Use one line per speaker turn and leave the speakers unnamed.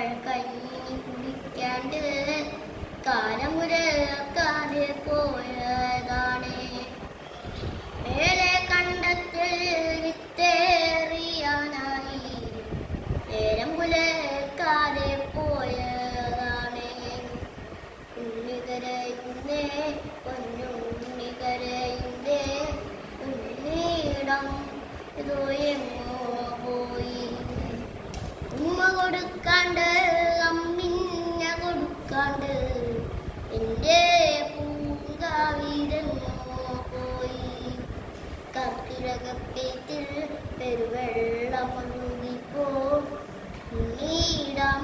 മഴക്കഞ്ഞി കുടിക്കാണ്ട് കാലമുരക്കാതെ പോയതാണ്. മേലെ കണ്ടത്തിൽ വിത്തേറിയാനായി നേരം പുലർക്കാതെ പോയതാണ്. ഉണ്ണികരയുന്നേ പൊന്നുണ്ണികരയുന്നേ ഉണ്ണീടം ഇതോ എങ്ങോ പോയി. ഉമ്മ കൊടുക്കാണ്ട് അമ്മിഞ്ഞ കൊടുക്കാണ്ട് എൻ്റെ പൂങ്കാവിലെങ്ങോ പോയി. കർക്കിടകപ്പേറ്റിൽ പെരുവെള്ളം ഒഴുകിപ്പോ ഉണ്ണീടം